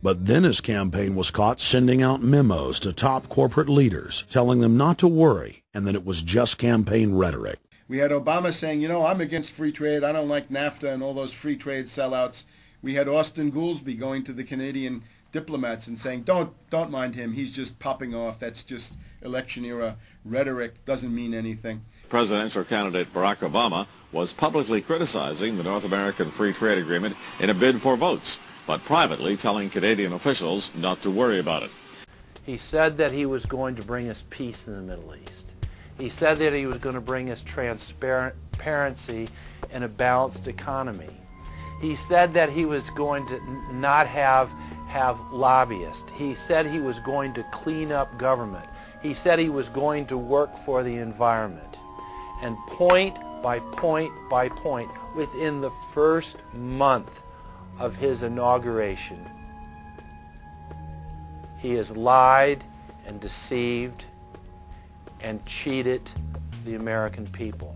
But then his campaign was caught sending out memos to top corporate leaders, telling them not to worry and that it was just campaign rhetoric. We had Obama saying, you know, I'm against free trade. I don't like NAFTA and all those free trade sellouts. We had Austin Goolsbee going to the Canadian diplomats and saying, don't mind him. He's just popping off. That's just election era rhetoric. Doesn't mean anything. Presidential candidate Barack Obama was publicly criticizing the North American Free Trade Agreement in a bid for votes, but privately telling Canadian officials not to worry about it. He said that he was going to bring us peace in the Middle East. He said that he was going to bring us transparency and a balanced economy. He said that he was going to not have lobbyists. He said he was going to clean up government. He said he was going to work for the environment. And point by point by point, within the first month of his inauguration, he has lied and deceived and cheated the American people.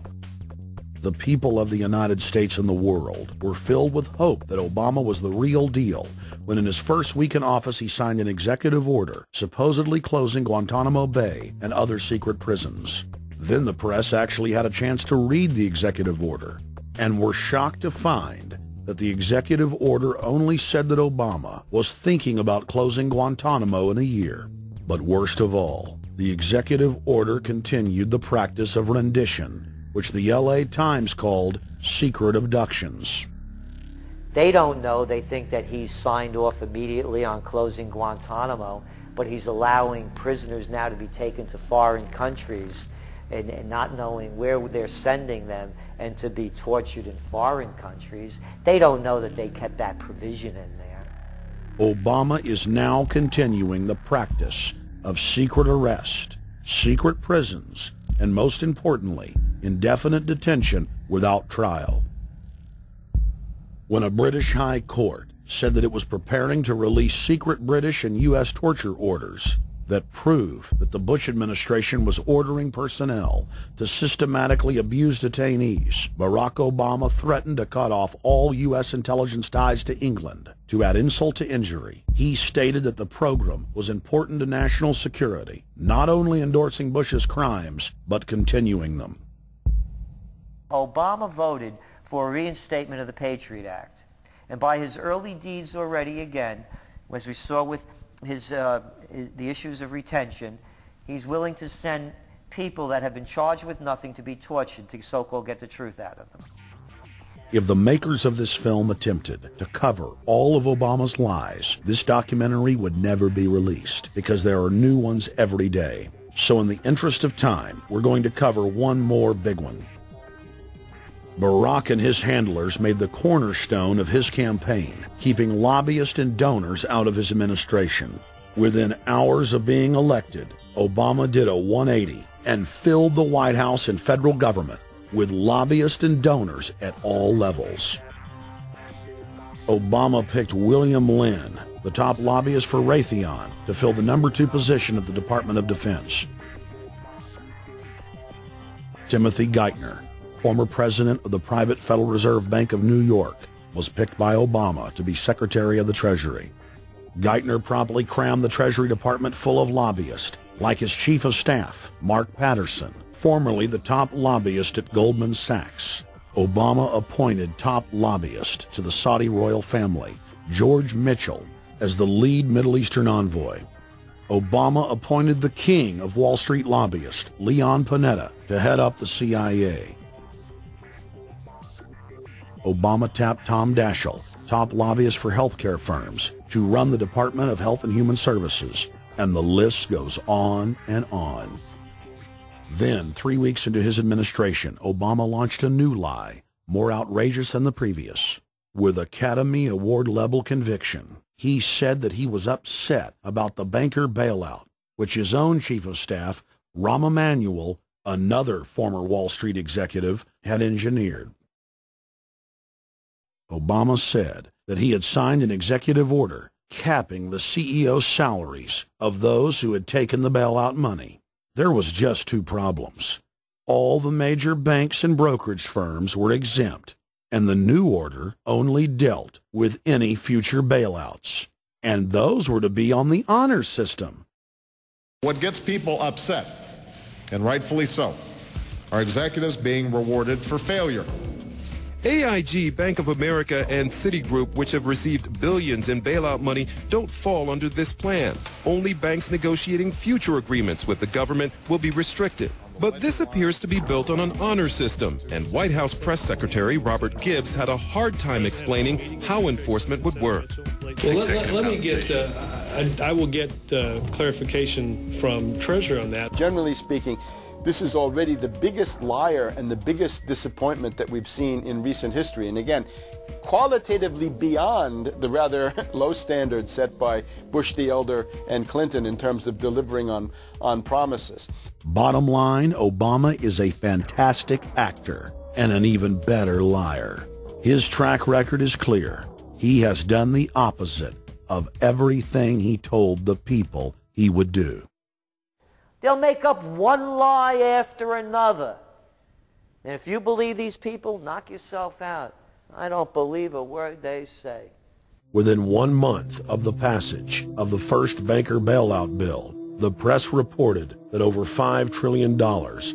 The people of the United States and the world were filled with hope that Obama was the real deal when in his first week in office he signed an executive order supposedly closing Guantanamo Bay and other secret prisons. Then the press actually had a chance to read the executive order and were shocked to find that the executive order only said that Obama was thinking about closing Guantanamo in a year. But worst of all, the executive order continued the practice of rendition, which the LA Times called secret abductions. They don't know. They think that he's signed off immediately on closing Guantanamo, but he's allowing prisoners now to be taken to foreign countries and not knowing where they're sending them and to be tortured in foreign countries. They don't know that they kept that provision in there. Obama is now continuing the practice of secret arrest, secret prisons, and most importantly, indefinite detention without trial. When a British High Court said that it was preparing to release secret British and U.S. torture orders that prove that the Bush administration was ordering personnel to systematically abuse detainees, Barack Obama threatened to cut off all U.S. intelligence ties to England. To add insult to injury, he stated that the program was important to national security, not only endorsing Bush's crimes, but continuing them. Obama voted for a reinstatement of the Patriot Act. And by his early deeds already, again, as we saw with the issues of retention, he's willing to send people that have been charged with nothing to be tortured to so-called get the truth out of them. If the makers of this film attempted to cover all of Obama's lies, this documentary would never be released because there are new ones every day. So in the interest of time, we're going to cover one more big one. Barack and his handlers made the cornerstone of his campaign, keeping lobbyists and donors out of his administration. Within hours of being elected, Obama did a 180 and filled the White House and federal government with lobbyists and donors at all levels. Obama picked William Lynn, the top lobbyist for Raytheon, to fill the number 2 position at the Department of Defense. Timothy Geithner, former president of the private Federal Reserve Bank of New York, was picked by Obama to be Secretary of the Treasury. Geithner promptly crammed the Treasury Department full of lobbyists, like his Chief of Staff, Mark Patterson, formerly the top lobbyist at Goldman Sachs. Obama appointed top lobbyist to the Saudi royal family, George Mitchell, as the lead Middle Eastern envoy. Obama appointed the king of Wall Street lobbyists, Leon Panetta, to head up the CIA. Obama tapped Tom Daschle, top lobbyist for healthcare firms, to run the Department of Health and Human Services, and the list goes on and on. Then, 3 weeks into his administration, Obama launched a new lie, more outrageous than the previous. With Academy Award-level conviction, he said that he was upset about the banker bailout, which his own Chief of Staff, Rahm Emanuel, another former Wall Street executive, had engineered. Obama said that he had signed an executive order capping the CEO's salaries of those who had taken the bailout money. There was just 2 problems. All the major banks and brokerage firms were exempt, and the new order only dealt with any future bailouts. And those were to be on the honor system. What gets people upset, and rightfully so, are executives being rewarded for failure. AIG, Bank of America, and Citigroup, which have received billions in bailout money, don't fall under this plan. Only banks negotiating future agreements with the government will be restricted. But this appears to be built on an honor system, and White House Press Secretary Robert Gibbs had a hard time explaining how enforcement would work. Well, let me get, I will get clarification from Treasury on that. Generally speaking, this is already the biggest liar and the biggest disappointment that we've seen in recent history. And again, qualitatively beyond the rather low standards set by Bush the Elder and Clinton in terms of delivering on promises. Bottom line, Obama is a fantastic actor and an even better liar. His track record is clear. He has done the opposite of everything he told the people he would do. They'll make up one lie after another. And if you believe these people, knock yourself out. I don't believe a word they say. Within 1 month of the passage of the first banker bailout bill, the press reported that over $5 trillion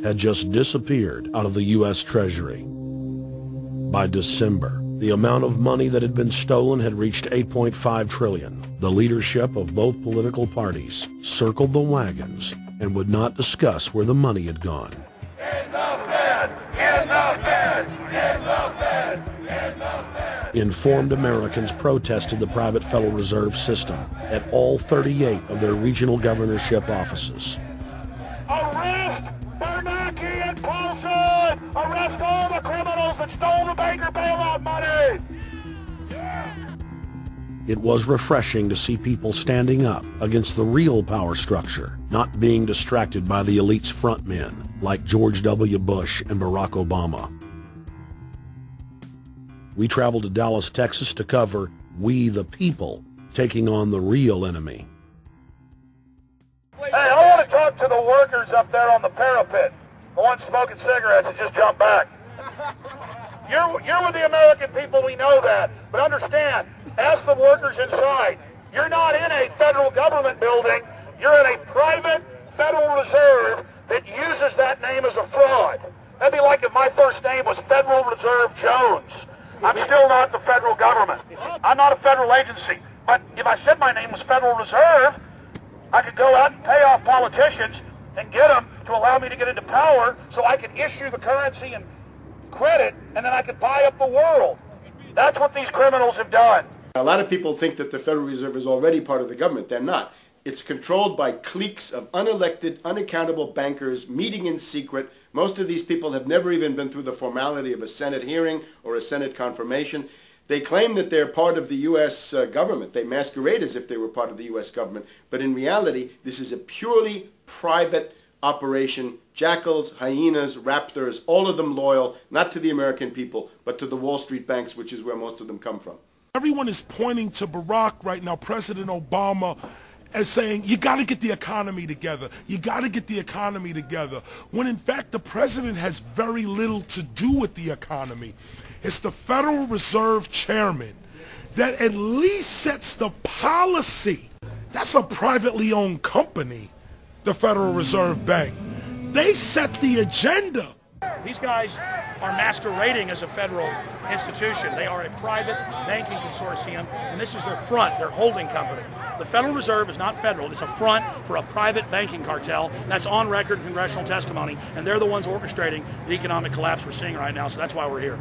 had just disappeared out of the U.S. Treasury. By December, the amount of money that had been stolen had reached $8.5 trillion. The leadership of both political parties circled the wagons and would not discuss where the money had gone. In the Fed! In the Fed! In the Fed! In the Fed! Informed Americans protested the private Federal Reserve System at all 38 of their regional governorship offices. Arrest Bernanke and Paulson! Arrest all the criminals that stole the banker bailout money! It was refreshing to see people standing up against the real power structure, not being distracted by the elite's frontmen like George W. Bush and Barack Obama. We traveled to Dallas, Texas to cover We the People taking on the real enemy. Hey, I want to talk to the workers up there on the parapet, the ones smoking cigarettes and just jump back. You're with the American people, we know that, but understand, ask the workers inside. You're not in a federal government building. You're in a private Federal Reserve that uses that name as a fraud. That'd be like if my first name was Federal Reserve Jones. I'm still not the federal government. I'm not a federal agency. But if I said my name was Federal Reserve, I could go out and pay off politicians and get them to allow me to get into power so I could issue the currency and credit, and then I could buy up the world. That's what these criminals have done. A lot of people think that the Federal Reserve is already part of the government. They're not. It's controlled by cliques of unelected, unaccountable bankers meeting in secret. Most of these people have never even been through the formality of a Senate hearing or a Senate confirmation. They claim that they're part of the U.S. government. They masquerade as if they were part of the U.S. government. But in reality, this is a purely private operation. Jackals, hyenas, raptors, all of them loyal, not to the American people, but to the Wall Street banks, which is where most of them come from. Everyone is pointing to Barack right now, President Obama, as saying, you got to get the economy together. You got to get the economy together. When in fact, the president has very little to do with the economy. It's the Federal Reserve Chairman that at least sets the policy. That's a privately owned company, the Federal Reserve Bank. They set the agenda. These guys are masquerading as a federal institution. They are a private banking consortium, and this is their front, their holding company. The Federal Reserve is not federal. It's a front for a private banking cartel. That's on record in congressional testimony, and they're the ones orchestrating the economic collapse we're seeing right now, so that's why we're here.